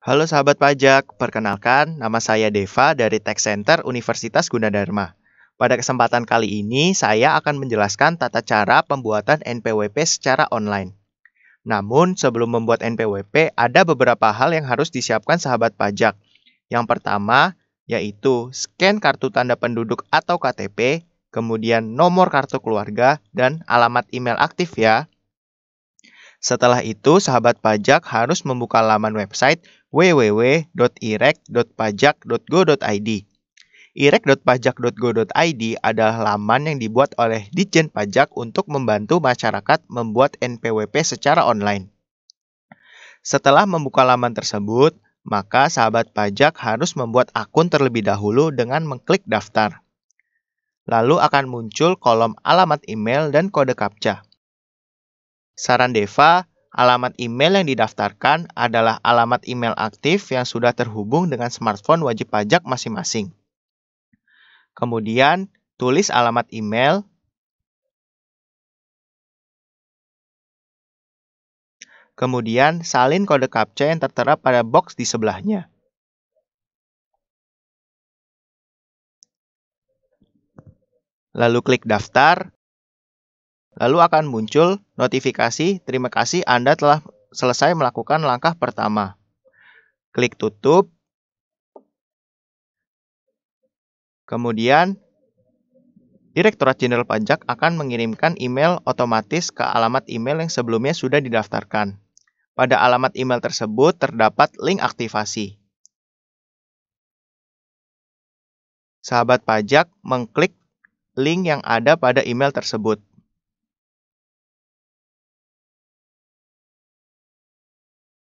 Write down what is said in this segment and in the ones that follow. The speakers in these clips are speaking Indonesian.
Halo sahabat pajak, perkenalkan nama saya Deva dari Tax Center Universitas Gunadarma. Pada kesempatan kali ini, saya akan menjelaskan tata cara pembuatan NPWP secara online. Namun, sebelum membuat NPWP, ada beberapa hal yang harus disiapkan sahabat pajak. Yang pertama, yaitu scan kartu tanda penduduk atau KTP, kemudian nomor kartu keluarga, dan alamat email aktif ya. Setelah itu, sahabat pajak harus membuka laman website www.irek.pajak.go.id. Irek.pajak.go.id adalah laman yang dibuat oleh Ditjen Pajak untuk membantu masyarakat membuat NPWP secara online. Setelah membuka laman tersebut, maka sahabat pajak harus membuat akun terlebih dahulu dengan mengklik daftar. Lalu akan muncul kolom alamat email dan kode CAPTCHA. Saran Deva, alamat email yang didaftarkan adalah alamat email aktif yang sudah terhubung dengan smartphone wajib pajak masing-masing. Kemudian, tulis alamat email, kemudian salin kode CAPTCHA yang tertera pada box di sebelahnya. Lalu klik daftar, lalu akan muncul notifikasi terima kasih Anda telah selesai melakukan langkah pertama. Klik tutup, kemudian Direktorat Jenderal Pajak akan mengirimkan email otomatis ke alamat email yang sebelumnya sudah didaftarkan. Pada alamat email tersebut terdapat link aktivasi. Sahabat pajak mengklik link yang ada pada email tersebut.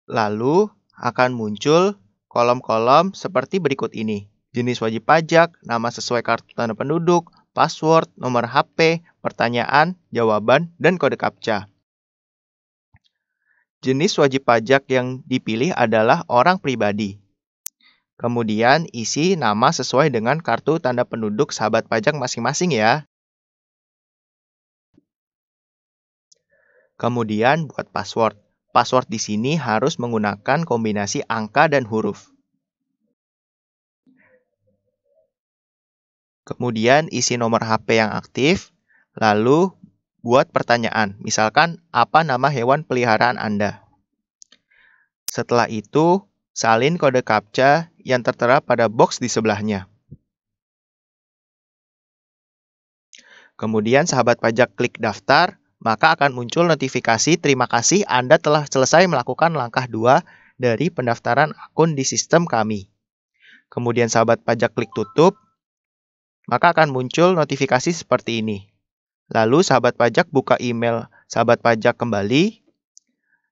Lalu akan muncul kolom-kolom seperti berikut ini. Jenis wajib pajak, nama sesuai kartu tanda penduduk, password, nomor HP, pertanyaan, jawaban, dan kode CAPTCHA. Jenis wajib pajak yang dipilih adalah orang pribadi. Kemudian isi nama sesuai dengan kartu tanda penduduk sahabat pajak masing-masing ya. Kemudian buat password. Password di sini harus menggunakan kombinasi angka dan huruf. Kemudian isi nomor HP yang aktif, lalu buat pertanyaan, misalkan apa nama hewan peliharaan Anda. Setelah itu, salin kode CAPTCHA yang tertera pada box di sebelahnya. Kemudian sahabat pajak klik daftar, maka akan muncul notifikasi terima kasih Anda telah selesai melakukan langkah 2 dari pendaftaran akun di sistem kami. Kemudian sahabat pajak klik tutup, maka akan muncul notifikasi seperti ini. Lalu sahabat pajak buka email sahabat pajak kembali,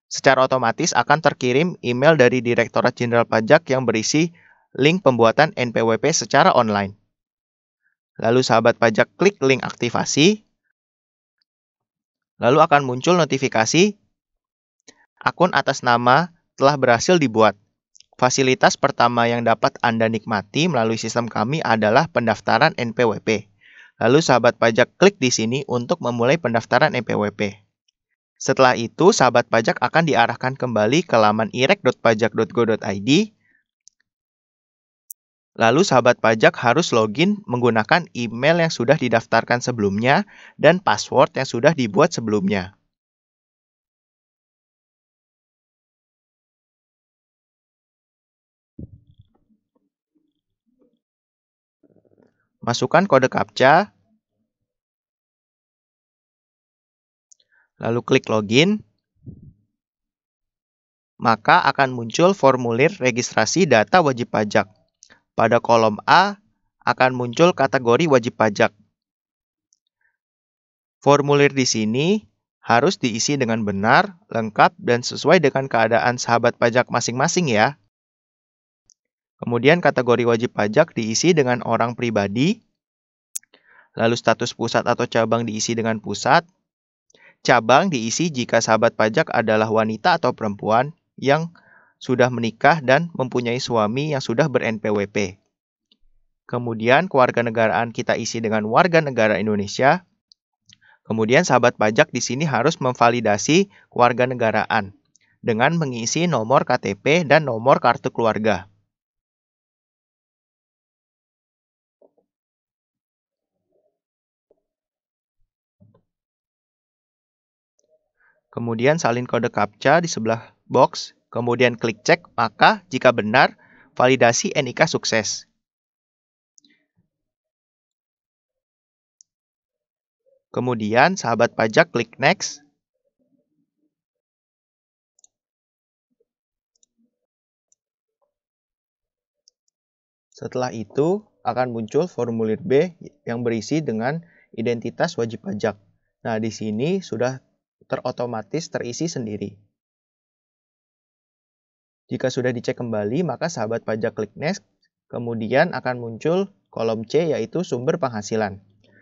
secara otomatis akan terkirim email dari Direktorat Jenderal Pajak yang berisi link pembuatan NPWP secara online. Lalu sahabat pajak klik link aktivasi, lalu akan muncul notifikasi akun atas nama telah berhasil dibuat. Fasilitas pertama yang dapat Anda nikmati melalui sistem kami adalah pendaftaran NPWP. Lalu sahabat pajak klik di sini untuk memulai pendaftaran NPWP. Setelah itu, sahabat pajak akan diarahkan kembali ke laman irek.pajak.go.id. Lalu sahabat pajak harus login menggunakan email yang sudah didaftarkan sebelumnya dan password yang sudah dibuat sebelumnya. Masukkan kode CAPTCHA, lalu klik login, maka akan muncul formulir registrasi data wajib pajak. Pada kolom A akan muncul kategori wajib pajak. Formulir di sini harus diisi dengan benar, lengkap, dan sesuai dengan keadaan sahabat pajak masing-masing ya. Kemudian kategori wajib pajak diisi dengan orang pribadi, lalu status pusat atau cabang diisi dengan pusat, cabang diisi jika sahabat pajak adalah wanita atau perempuan yang sudah menikah dan mempunyai suami yang sudah ber-NPWP. Kemudian kewarganegaraan kita isi dengan warga negara Indonesia. Kemudian sahabat pajak di sini harus memvalidasi kewarganegaraan. dengan mengisi nomor KTP dan nomor kartu keluarga. Kemudian salin kode CAPTCHA di sebelah box, kemudian klik cek, maka jika benar, validasi NIK sukses. Kemudian sahabat pajak klik next. Setelah itu akan muncul formulir B yang berisi dengan identitas wajib pajak. Nah, di sini sudah terotomatis terisi sendiri. Jika sudah dicek kembali, maka sahabat pajak klik next, kemudian akan muncul kolom C yaitu sumber penghasilan.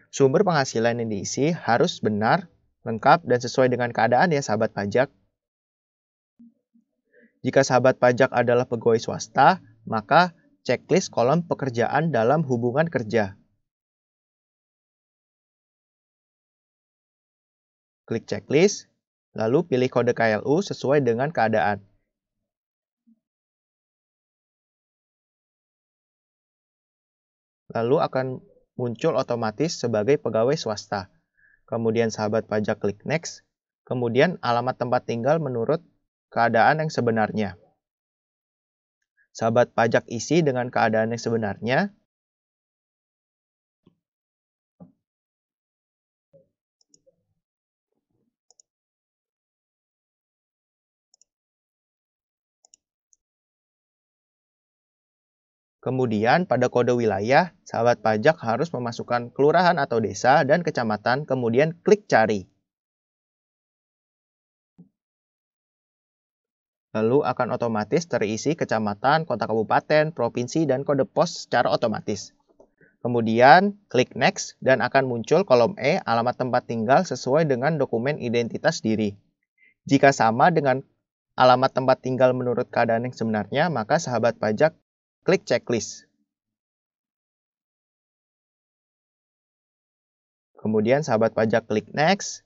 Sumber penghasilan yang diisi harus benar, lengkap, dan sesuai dengan keadaan ya sahabat pajak. Jika sahabat pajak adalah pegawai swasta, maka checklist kolom pekerjaan dalam hubungan kerja. Klik checklist, lalu pilih kode KLU sesuai dengan keadaan. Lalu akan muncul otomatis sebagai pegawai swasta. Kemudian sahabat pajak klik next, kemudian alamat tempat tinggal menurut keadaan yang sebenarnya. Sahabat pajak isi dengan keadaan yang sebenarnya. Kemudian pada kode wilayah, sahabat pajak harus memasukkan kelurahan atau desa dan kecamatan, kemudian klik cari. Lalu akan otomatis terisi kecamatan, kota kabupaten, provinsi, dan kode pos secara otomatis. Kemudian klik next dan akan muncul kolom E alamat tempat tinggal sesuai dengan dokumen identitas diri. Jika sama dengan alamat tempat tinggal menurut keadaan yang sebenarnya, maka sahabat pajak klik checklist. Kemudian sahabat pajak klik next.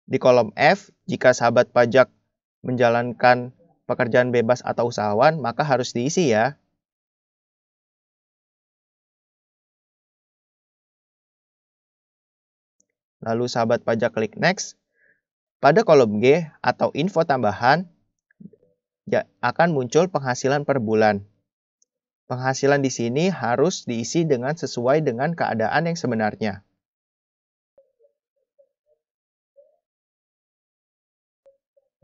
Di kolom F, jika sahabat pajak menjalankan pekerjaan bebas atau usahawan, maka harus diisi ya. Lalu sahabat pajak klik next. Pada kolom G atau info tambahan, akan muncul penghasilan per bulan. Penghasilan di sini harus diisi dengan sesuai dengan keadaan yang sebenarnya.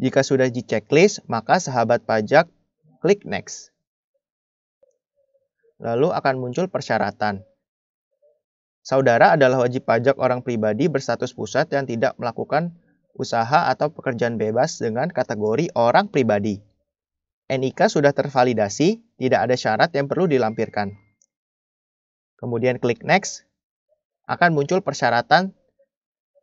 Jika sudah di checklist, maka sahabat pajak klik next. Lalu akan muncul persyaratan. Saudara adalah wajib pajak orang pribadi berstatus pusat yang tidak melakukan usaha atau pekerjaan bebas dengan kategori orang pribadi. NIK sudah tervalidasi, tidak ada syarat yang perlu dilampirkan. Kemudian klik next, akan muncul persyaratan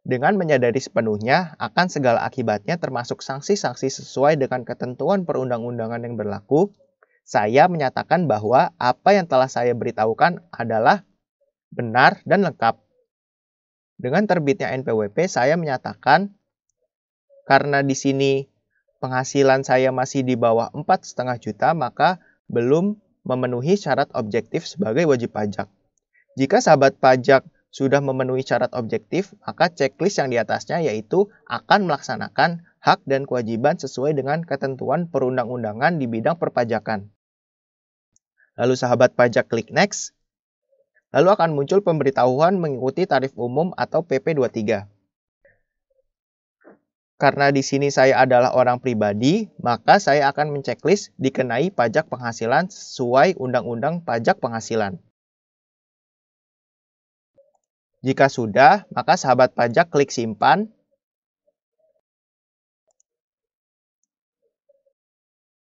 dengan menyadari sepenuhnya akan segala akibatnya termasuk sanksi-sanksi sesuai dengan ketentuan perundang-undangan yang berlaku. Saya menyatakan bahwa apa yang telah saya beritahukan adalah benar dan lengkap. Dengan terbitnya NPWP, saya menyatakan karena di sini penghasilan saya masih di bawah 4,5 juta, maka belum memenuhi syarat objektif sebagai wajib pajak. Jika sahabat pajak sudah memenuhi syarat objektif, maka checklist yang di atasnya yaitu akan melaksanakan hak dan kewajiban sesuai dengan ketentuan perundang-undangan di bidang perpajakan. Lalu sahabat pajak klik next. Lalu akan muncul pemberitahuan mengikuti tarif umum atau PP23. Karena di sini saya adalah orang pribadi, maka saya akan menceklis dikenai pajak penghasilan sesuai Undang-Undang Pajak Penghasilan. Jika sudah, maka sahabat pajak klik simpan.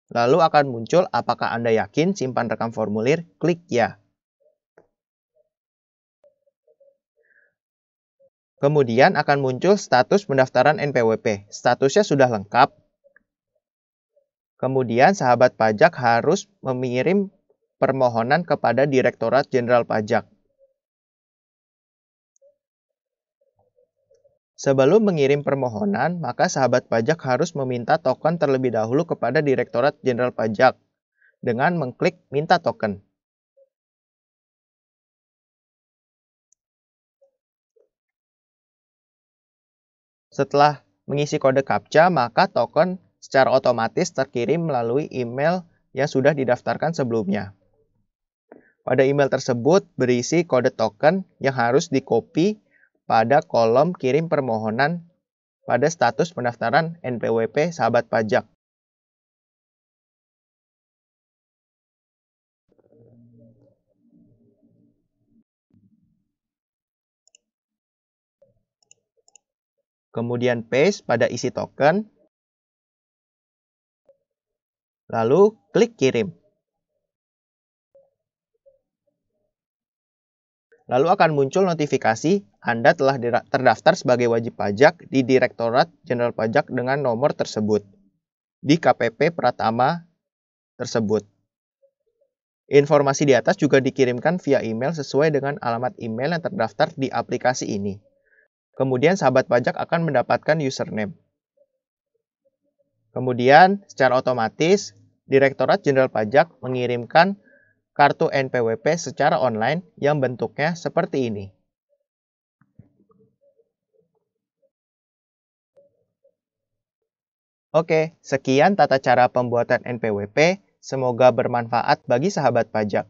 Lalu akan muncul apakah Anda yakin simpan rekam formulir, klik ya. Kemudian akan muncul status pendaftaran NPWP. Statusnya sudah lengkap. Kemudian sahabat pajak harus mengirim permohonan kepada Direktorat Jenderal Pajak. Sebelum mengirim permohonan, maka sahabat pajak harus meminta token terlebih dahulu kepada Direktorat Jenderal Pajak dengan mengklik Minta Token. Setelah mengisi kode CAPTCHA, maka token secara otomatis terkirim melalui email yang sudah didaftarkan sebelumnya. Pada email tersebut berisi kode token yang harus di-copy pada kolom kirim permohonan pada status pendaftaran NPWP sahabat pajak. Kemudian paste pada isi token, lalu klik kirim. Lalu akan muncul notifikasi Anda telah terdaftar sebagai wajib pajak di Direktorat Jenderal Pajak dengan nomor tersebut di KPP Pratama tersebut. Informasi di atas juga dikirimkan via email sesuai dengan alamat email yang terdaftar di aplikasi ini. Kemudian sahabat pajak akan mendapatkan username. Kemudian secara otomatis Direktorat Jenderal Pajak mengirimkan kartu NPWP secara online yang bentuknya seperti ini. Oke, sekian tata cara pembuatan NPWP. Semoga bermanfaat bagi sahabat pajak.